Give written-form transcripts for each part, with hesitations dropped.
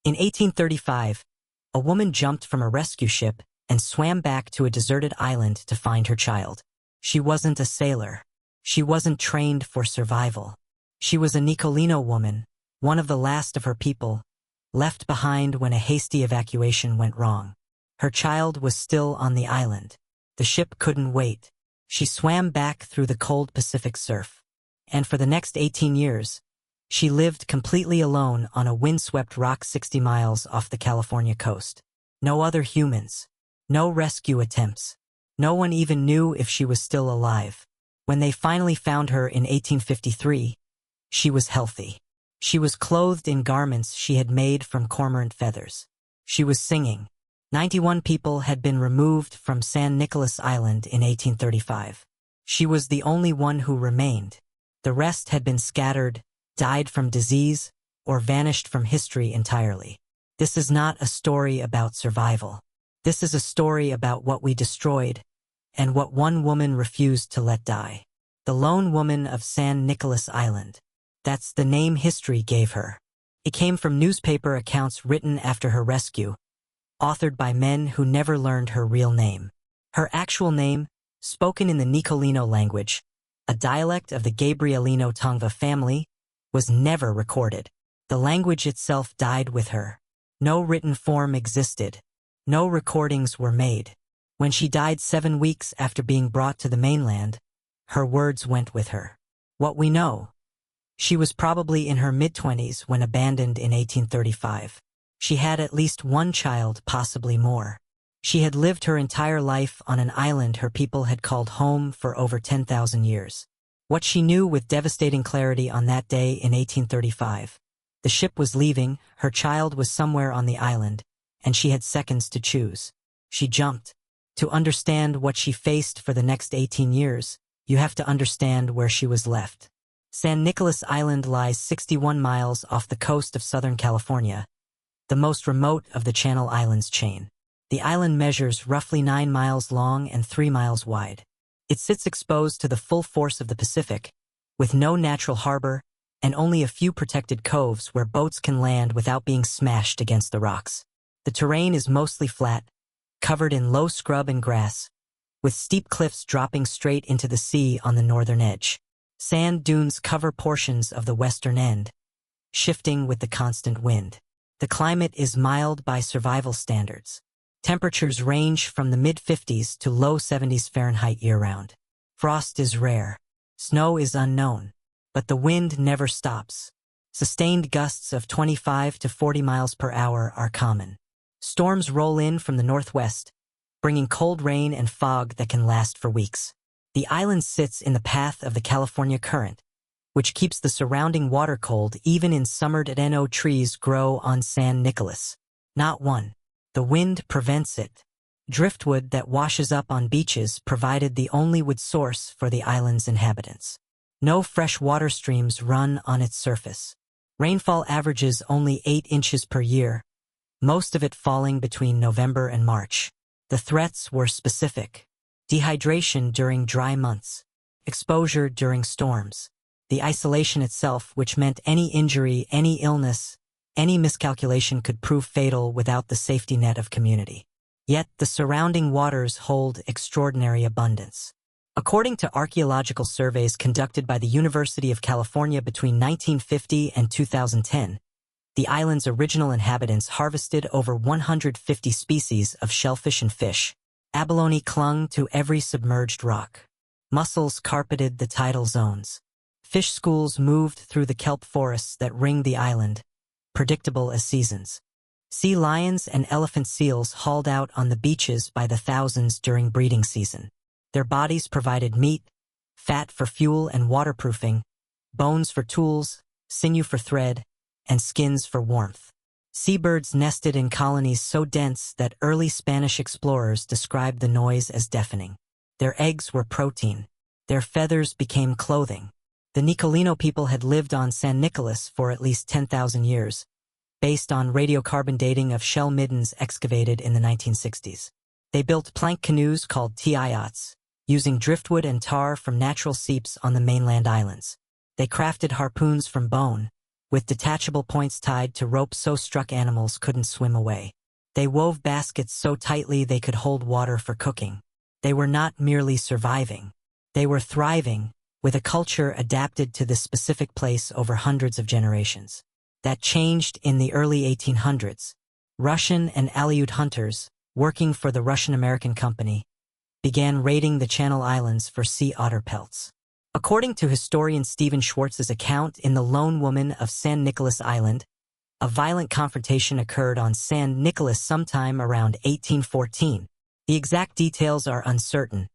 In 1835, a woman jumped from a rescue ship and swam back to a deserted island to find her child. She wasn't a sailor. She wasn't trained for survival. She was a Nicolino woman, one of the last of her people, left behind when a hasty evacuation went wrong. Her child was still on the island. The ship couldn't wait. She swam back through the cold Pacific surf. And for the next 18 years, she lived completely alone on a windswept rock 60 miles off the California coast. No other humans. No rescue attempts. No one even knew if she was still alive. When they finally found her in 1853, she was healthy. She was clothed in garments she had made from cormorant feathers. She was singing. 91 people had been removed from San Nicolas Island in 1835. She was the only one who remained. The rest had been scattered, died from disease, or vanished from history entirely. This is not a story about survival. This is a story about what we destroyed and what one woman refused to let die. The lone woman of San Nicolas Island. That's the name history gave her. It came from newspaper accounts written after her rescue, authored by men who never learned her real name. Her actual name, spoken in the Nicolino language, a dialect of the Gabrielino Tongva family, was never recorded. The language itself died with her. No written form existed. No recordings were made. When she died 7 weeks after being brought to the mainland, her words went with her. What we know: she was probably in her mid-20s when abandoned in 1835. She had at least one child, possibly more. She had lived her entire life on an island her people had called home for over 10,000 years. What she knew with devastating clarity on that day in 1835: the ship was leaving, her child was somewhere on the island, and she had seconds to choose. She jumped. To understand what she faced for the next 18 years, you have to understand where she was left. San Nicolas Island lies 61 miles off the coast of Southern California, the most remote of the Channel Islands chain. The island measures roughly 9 miles long and 3 miles wide. It sits exposed to the full force of the Pacific, with no natural harbor and only a few protected coves where boats can land without being smashed against the rocks. The terrain is mostly flat, covered in low scrub and grass, with steep cliffs dropping straight into the sea on the northern edge. Sand dunes cover portions of the western end, shifting with the constant wind. The climate is mild by survival standards. Temperatures range from the mid-50s to low 70s Fahrenheit year-round. Frost is rare. Snow is unknown. But the wind never stops. Sustained gusts of 25 to 40 miles per hour are common. Storms roll in from the northwest, bringing cold rain and fog that can last for weeks. The island sits in the path of the California current, which keeps the surrounding water cold even in summer. No trees grow on San Nicolas. Not one. The wind prevents it. Driftwood that washes up on beaches provided the only wood source for the island's inhabitants. No fresh water streams run on its surface. Rainfall averages only 8 inches per year, most of it falling between November and March. The threats were specific: dehydration during dry months, exposure during storms, the isolation itself, which meant any injury, any illness, any miscalculation could prove fatal without the safety net of community. Yet the surrounding waters hold extraordinary abundance. According to archaeological surveys conducted by the University of California between 1950 and 2010, the island's original inhabitants harvested over 150 species of shellfish and fish. Abalone clung to every submerged rock. Mussels carpeted the tidal zones. Fish schools moved through the kelp forests that ringed the island, predictable as seasons. Sea lions and elephant seals hauled out on the beaches by the thousands during breeding season. Their bodies provided meat, fat for fuel and waterproofing, bones for tools, sinew for thread, and skins for warmth. Seabirds nested in colonies so dense that early Spanish explorers described the noise as deafening. Their eggs were protein. Their feathers became clothing. The Nicolino people had lived on San Nicolas for at least 10,000 years, based on radiocarbon dating of shell middens excavated in the 1960s. They built plank canoes called tiyots, using driftwood and tar from natural seeps on the mainland islands. They crafted harpoons from bone, with detachable points tied to ropes so struck animals couldn't swim away. They wove baskets so tightly they could hold water for cooking. They were not merely surviving. They were thriving, with a culture adapted to this specific place over hundreds of generations. That changed in the early 1800s. Russian and Aleut hunters, working for the Russian-American Company, began raiding the Channel Islands for sea otter pelts. According to historian Stephen Schwartz's account in The Lone Woman of San Nicolas Island, a violent confrontation occurred on San Nicolas sometime around 1814. The exact details are uncertain,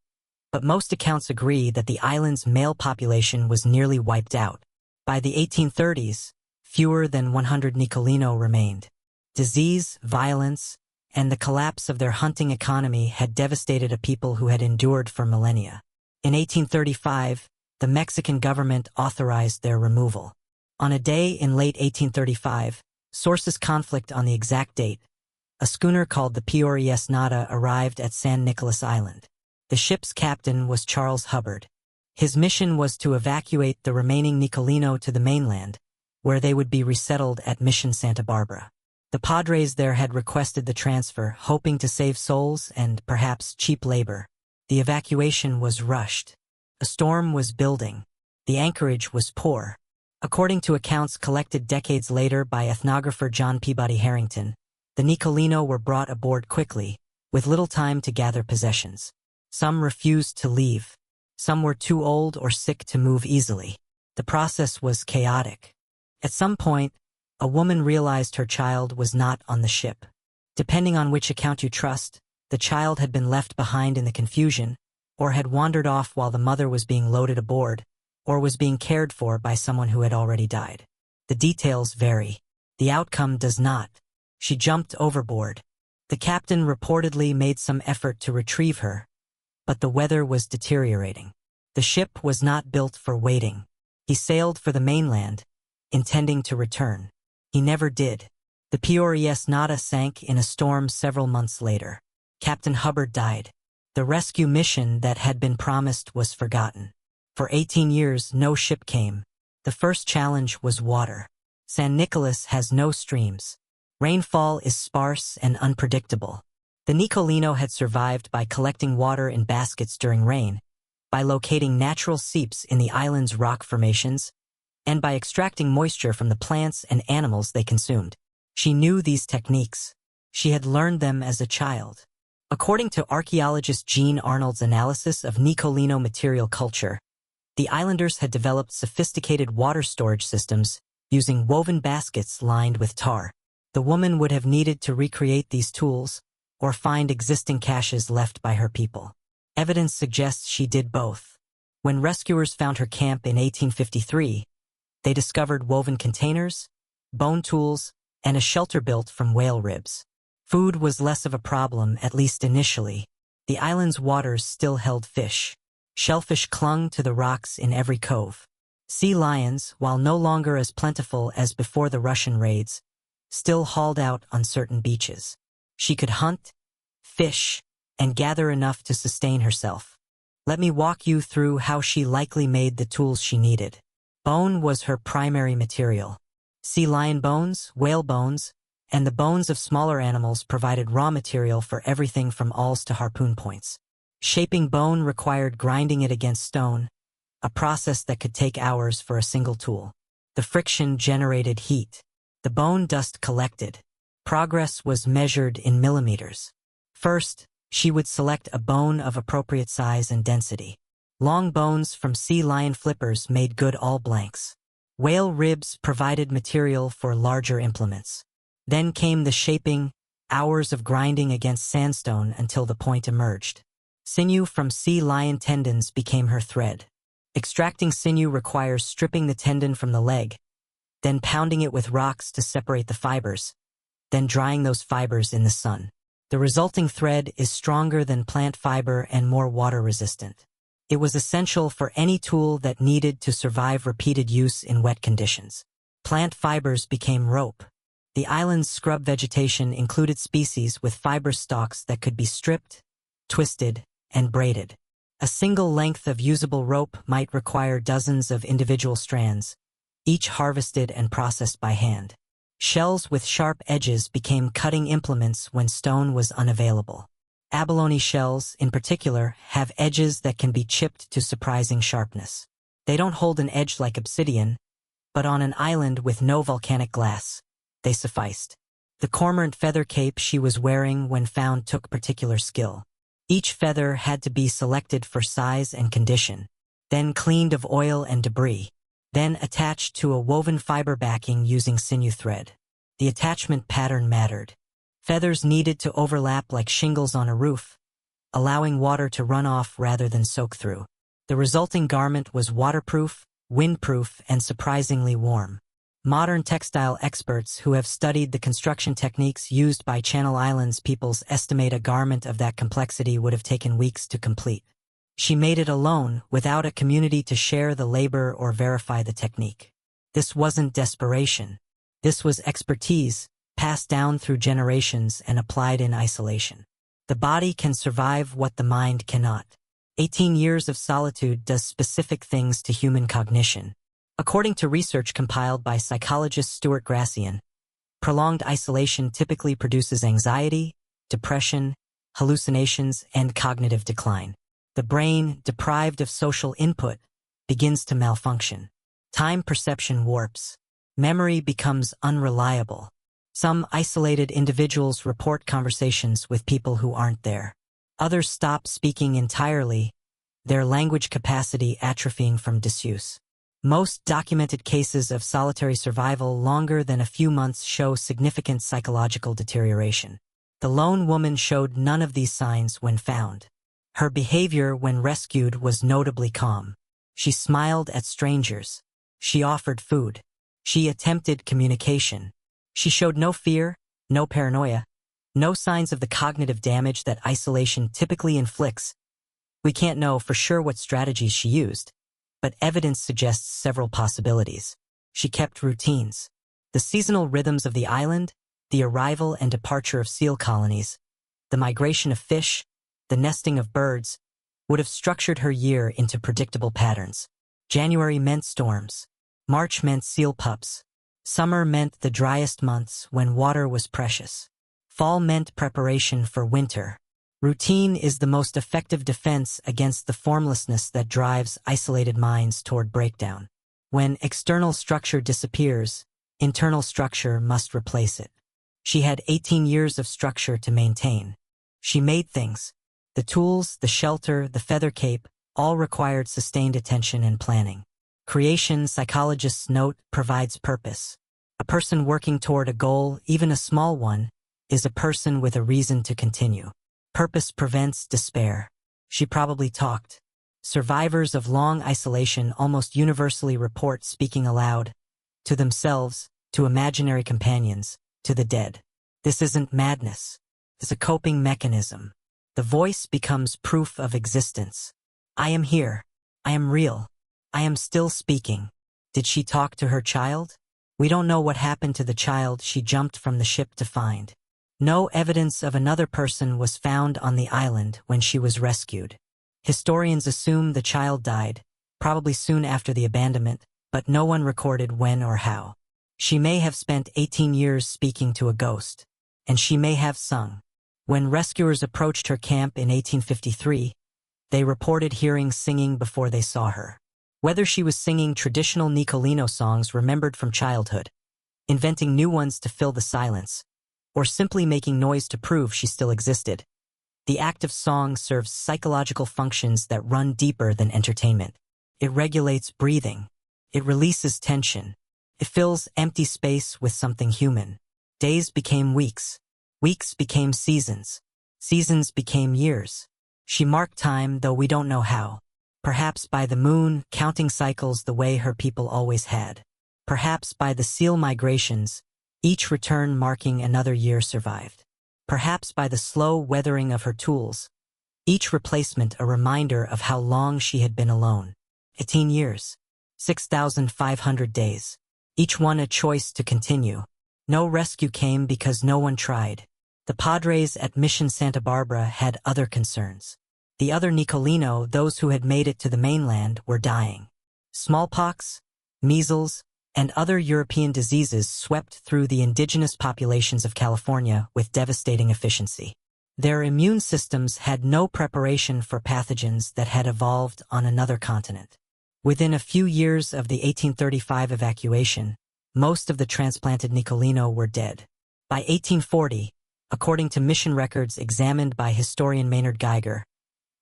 but most accounts agree that the island's male population was nearly wiped out. By the 1830s, fewer than 100 Nicolino remained. Disease, violence, and the collapse of their hunting economy had devastated a people who had endured for millennia. In 1835, the Mexican government authorized their removal. On a day in late 1835, sources conflict on the exact date. A schooner called the P.R.E.S. Nada arrived at San Nicolas Island. The ship's captain was Charles Hubbard. His mission was to evacuate the remaining Nicolino to the mainland, where they would be resettled at Mission Santa Barbara. The Padres there had requested the transfer, hoping to save souls and, perhaps, cheap labor. The evacuation was rushed. A storm was building. The anchorage was poor. According to accounts collected decades later by ethnographer John Peabody Harrington, the Nicolino were brought aboard quickly, with little time to gather possessions. Some refused to leave. Some were too old or sick to move easily. The process was chaotic. At some point, a woman realized her child was not on the ship. Depending on which account you trust, the child had been left behind in the confusion, or had wandered off while the mother was being loaded aboard, or was being cared for by someone who had already died. The details vary. The outcome does not. She jumped overboard. The captain reportedly made some effort to retrieve her, but the weather was deteriorating. The ship was not built for waiting. He sailed for the mainland, intending to return. He never did. The P.R.E.S. Nada sank in a storm several months later. Captain Hubbard died. The rescue mission that had been promised was forgotten. For 18 years, no ship came. The first challenge was water. San Nicolas has no streams. Rainfall is sparse and unpredictable. The Nicolino had survived by collecting water in baskets during rain, by locating natural seeps in the island's rock formations, and by extracting moisture from the plants and animals they consumed. She knew these techniques. She had learned them as a child. According to archaeologist Gene Arnold's analysis of Nicolino material culture, the islanders had developed sophisticated water storage systems using woven baskets lined with tar. The woman would have needed to recreate these tools or find existing caches left by her people. Evidence suggests she did both. When rescuers found her camp in 1853, they discovered woven containers, bone tools, and a shelter built from whale ribs. Food was less of a problem, at least initially. The island's waters still held fish. Shellfish clung to the rocks in every cove. Sea lions, while no longer as plentiful as before the Russian raids, still hauled out on certain beaches. She could hunt, fish, and gather enough to sustain herself. Let me walk you through how she likely made the tools she needed. Bone was her primary material. Sea lion bones, whale bones, and the bones of smaller animals provided raw material for everything from awls to harpoon points. Shaping bone required grinding it against stone, a process that could take hours for a single tool. The friction generated heat. The bone dust collected. Progress was measured in millimeters. First, she would select a bone of appropriate size and density. Long bones from sea lion flippers made good all blanks. Whale ribs provided material for larger implements. Then came the shaping, hours of grinding against sandstone until the point emerged. Sinew from sea lion tendons became her thread. Extracting sinew requires stripping the tendon from the leg, then pounding it with rocks to separate the fibers, then drying those fibers in the sun. The resulting thread is stronger than plant fiber and more water-resistant. It was essential for any tool that needed to survive repeated use in wet conditions. Plant fibers became rope. The island's scrub vegetation included species with fibrous stalks that could be stripped, twisted, and braided. A single length of usable rope might require dozens of individual strands, each harvested and processed by hand. Shells with sharp edges became cutting implements when stone was unavailable. Abalone shells, in particular, have edges that can be chipped to surprising sharpness. They don't hold an edge like obsidian, but on an island with no volcanic glass, they sufficed. The cormorant feather cape she was wearing when found took particular skill. Each feather had to be selected for size and condition, then cleaned of oil and debris, then attached to a woven fiber backing using sinew thread. The attachment pattern mattered. Feathers needed to overlap like shingles on a roof, allowing water to run off rather than soak through. The resulting garment was waterproof, windproof, and surprisingly warm. Modern textile experts who have studied the construction techniques used by Channel Islands peoples estimate a garment of that complexity would have taken weeks to complete. She made it alone, without a community to share the labor or verify the technique. This wasn't desperation. This was expertise, passed down through generations and applied in isolation. The body can survive what the mind cannot. 18 years of solitude does specific things to human cognition. According to research compiled by psychologist Stuart Gracian, prolonged isolation typically produces anxiety, depression, hallucinations, and cognitive decline. The brain, deprived of social input, begins to malfunction. Time perception warps. Memory becomes unreliable. Some isolated individuals report conversations with people who aren't there. Others stop speaking entirely, their language capacity atrophying from disuse. Most documented cases of solitary survival longer than a few months show significant psychological deterioration. The lone woman showed none of these signs when found. Her behavior when rescued was notably calm. She smiled at strangers. She offered food. She attempted communication. She showed no fear, no paranoia, no signs of the cognitive damage that isolation typically inflicts. We can't know for sure what strategies she used, but evidence suggests several possibilities. She kept routines. The seasonal rhythms of the island, the arrival and departure of seal colonies, the migration of fish, the nesting of birds, would have structured her year into predictable patterns. January meant storms. March meant seal pups. Summer meant the driest months when water was precious. Fall meant preparation for winter. Routine is the most effective defense against the formlessness that drives isolated minds toward breakdown. When external structure disappears, internal structure must replace it. She had 18 years of structure to maintain. She made things. The tools, the shelter, the feather cape, all required sustained attention and planning. Creation, psychologists note, provides purpose. A person working toward a goal, even a small one, is a person with a reason to continue. Purpose prevents despair. She probably talked. Survivors of long isolation almost universally report speaking aloud, to themselves, to imaginary companions, to the dead. This isn't madness. It's a coping mechanism. The voice becomes proof of existence. I am here. I am real. I am still speaking. Did she talk to her child? We don't know what happened to the child she jumped from the ship to find. No evidence of another person was found on the island when she was rescued. Historians assume the child died, probably soon after the abandonment, but no one recorded when or how. She may have spent 18 years speaking to a ghost, and she may have sung. When rescuers approached her camp in 1853, they reported hearing singing before they saw her. Whether she was singing traditional Nicolino songs remembered from childhood, inventing new ones to fill the silence, or simply making noise to prove she still existed, the act of song serves psychological functions that run deeper than entertainment. It regulates breathing. It releases tension. It fills empty space with something human. Days became weeks. Weeks became seasons. Seasons became years. She marked time, though we don't know how. Perhaps by the moon, counting cycles the way her people always had. Perhaps by the seal migrations, each return marking another year survived. Perhaps by the slow weathering of her tools, each replacement a reminder of how long she had been alone. 18 years. 6,500 days. Each one a choice to continue. No rescue came because no one tried. The Padres at Mission Santa Barbara had other concerns. The other Nicolino, those who had made it to the mainland, were dying. Smallpox, measles, and other European diseases swept through the indigenous populations of California with devastating efficiency. Their immune systems had no preparation for pathogens that had evolved on another continent. Within a few years of the 1835 evacuation, most of the transplanted Nicolino were dead. By 1840, according to mission records examined by historian Maynard Geiger,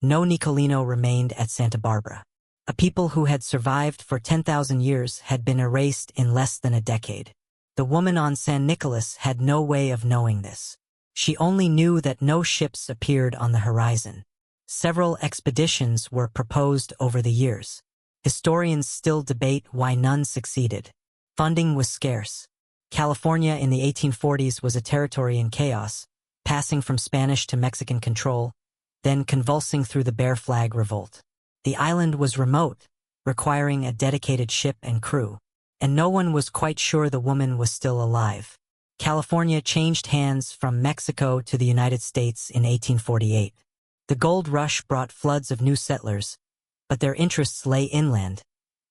no Nicolino remained at Santa Barbara. A people who had survived for 10,000 years had been erased in less than a decade. The woman on San Nicolas had no way of knowing this. She only knew that no ships appeared on the horizon. Several expeditions were proposed over the years. Historians still debate why none succeeded. Funding was scarce. California in the 1840s was a territory in chaos, passing from Spanish to Mexican control, then convulsing through the Bear Flag Revolt. The island was remote, requiring a dedicated ship and crew, and no one was quite sure the woman was still alive. California changed hands from Mexico to the United States in 1848. The gold rush brought floods of new settlers, but their interests lay inland,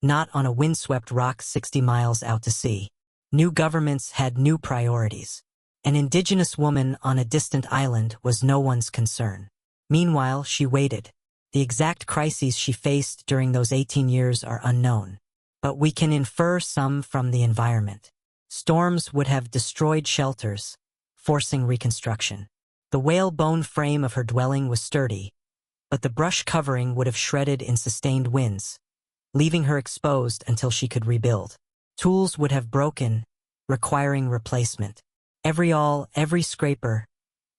not on a windswept rock 60 miles out to sea. New governments had new priorities. An indigenous woman on a distant island was no one's concern. Meanwhile, she waited. The exact crises she faced during those 18 years are unknown, but we can infer some from the environment. Storms would have destroyed shelters, forcing reconstruction. The whalebone frame of her dwelling was sturdy, but the brush covering would have shredded in sustained winds, leaving her exposed until she could rebuild. Tools would have broken, requiring replacement. Every awl, every scraper,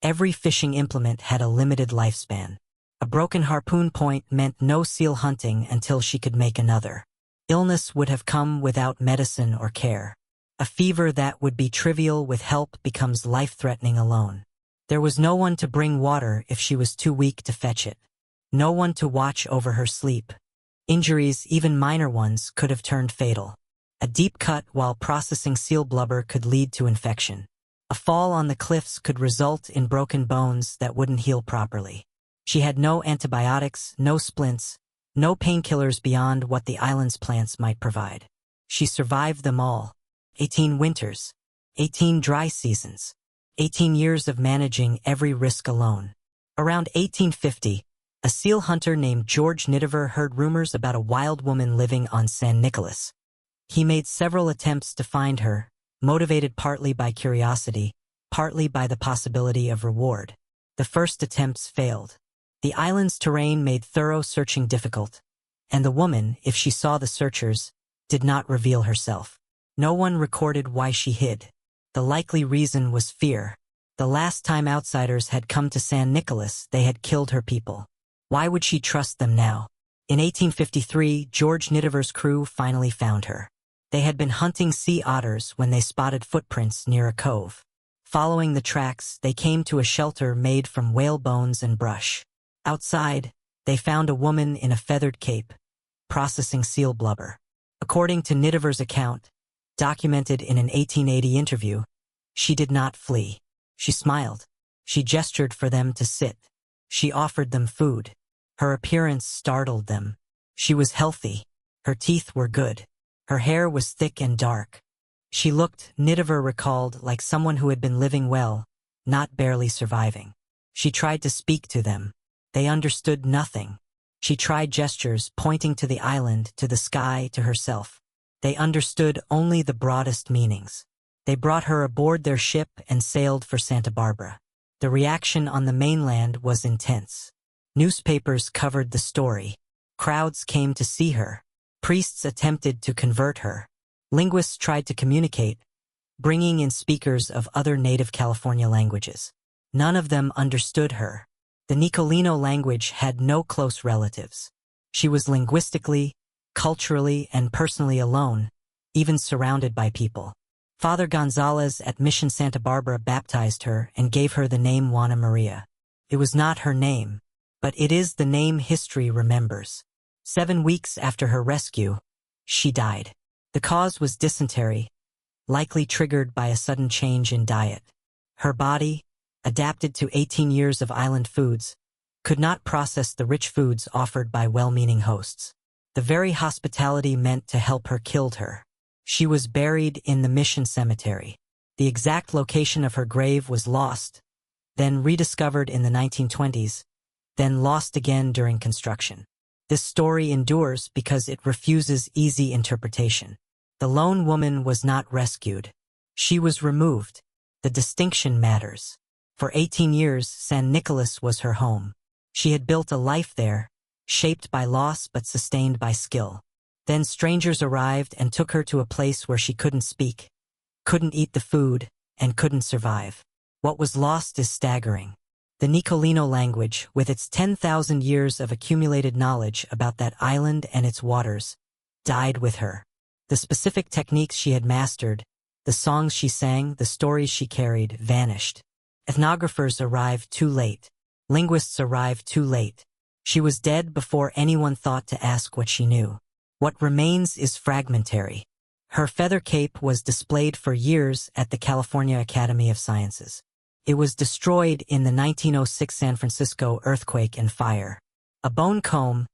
every fishing implement had a limited lifespan. A broken harpoon point meant no seal hunting until she could make another. Illness would have come without medicine or care. A fever that would be trivial with help becomes life-threatening alone. There was no one to bring water if she was too weak to fetch it. No one to watch over her sleep. Injuries, even minor ones, could have turned fatal. A deep cut while processing seal blubber could lead to infection. A fall on the cliffs could result in broken bones that wouldn't heal properly. She had no antibiotics, no splints, no painkillers beyond what the island's plants might provide. She survived them all. 18 winters, 18 dry seasons, 18 years of managing every risk alone. Around 1850, a seal hunter named George Nidever heard rumors about a wild woman living on San Nicolas. He made several attempts to find her, motivated partly by curiosity, partly by the possibility of reward. The first attempts failed. The island's terrain made thorough searching difficult, and the woman, if she saw the searchers, did not reveal herself. No one recorded why she hid. The likely reason was fear. The last time outsiders had come to San Nicolas, they had killed her people. Why would she trust them now? In 1853, George Nidever's crew finally found her. They had been hunting sea otters when they spotted footprints near a cove. Following the tracks, they came to a shelter made from whale bones and brush. Outside, they found a woman in a feathered cape, processing seal blubber. According to Nidever's account, documented in an 1880 interview, she did not flee. She smiled. She gestured for them to sit. She offered them food. Her appearance startled them. She was healthy. Her teeth were good. Her hair was thick and dark. She looked, Nidever recalled, like someone who had been living well, not barely surviving. She tried to speak to them. They understood nothing. She tried gestures, pointing to the island, to the sky, to herself. They understood only the broadest meanings. They brought her aboard their ship and sailed for Santa Barbara. The reaction on the mainland was intense. Newspapers covered the story. Crowds came to see her. Priests attempted to convert her. Linguists tried to communicate, bringing in speakers of other native California languages. None of them understood her. The Nicolino language had no close relatives. She was linguistically, culturally, and personally alone, even surrounded by people. Father Gonzalez at Mission Santa Barbara baptized her and gave her the name Juana Maria. It was not her name, but it is the name history remembers. 7 weeks after her rescue, she died. The cause was dysentery, likely triggered by a sudden change in diet. Her body, adapted to 18 years of island foods, could not process the rich foods offered by well-meaning hosts. The very hospitality meant to help her killed her. She was buried in the Mission Cemetery. The exact location of her grave was lost, then rediscovered in the 1920s, then lost again during construction. This story endures because it refuses easy interpretation. The lone woman was not rescued. She was removed. The distinction matters. For 18 years, San Nicolas was her home. She had built a life there, shaped by loss but sustained by skill. Then strangers arrived and took her to a place where she couldn't speak, couldn't eat the food, and couldn't survive. What was lost is staggering. The Nicolino language, with its 10,000 years of accumulated knowledge about that island and its waters, died with her. The specific techniques she had mastered, the songs she sang, the stories she carried, vanished. Ethnographers arrived too late. Linguists arrived too late. She was dead before anyone thought to ask what she knew. What remains is fragmentary. Her feather cape was displayed for years at the California Academy of Sciences. It was destroyed in the 1906 San Francisco earthquake and fire. A bone comb,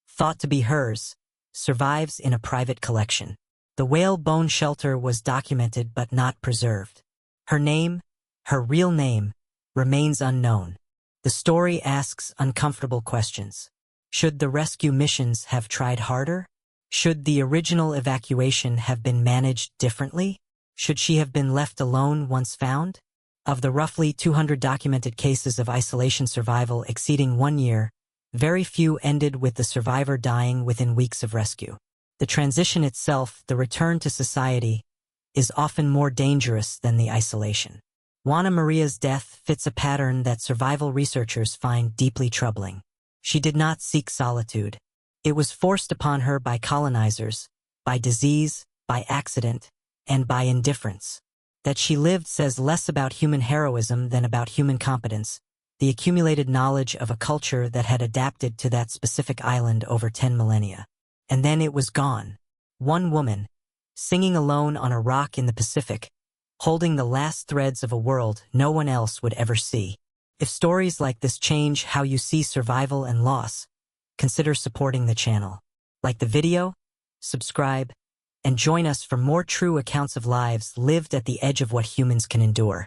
thought to be hers, survives in a private collection. The whale bone shelter was documented but not preserved. Her name, her real name, remains unknown. The story asks uncomfortable questions. Should the rescue missions have tried harder? Should the original evacuation have been managed differently? Should she have been left alone once found? Of the roughly 200 documented cases of isolation survival exceeding 1 year, very few ended with the survivor dying within weeks of rescue. The transition itself, the return to society, is often more dangerous than the isolation. Juana Maria's death fits a pattern that survival researchers find deeply troubling. She did not seek solitude. It was forced upon her by colonizers, by disease, by accident, and by indifference. That she lived says less about human heroism than about human competence, the accumulated knowledge of a culture that had adapted to that specific island over 10 millennia. And then it was gone. One woman, singing alone on a rock in the Pacific, holding the last threads of a world no one else would ever see. If stories like this change how you see survival and loss, consider supporting the channel. Like the video, subscribe, and join us for more true accounts of lives lived at the edge of what humans can endure.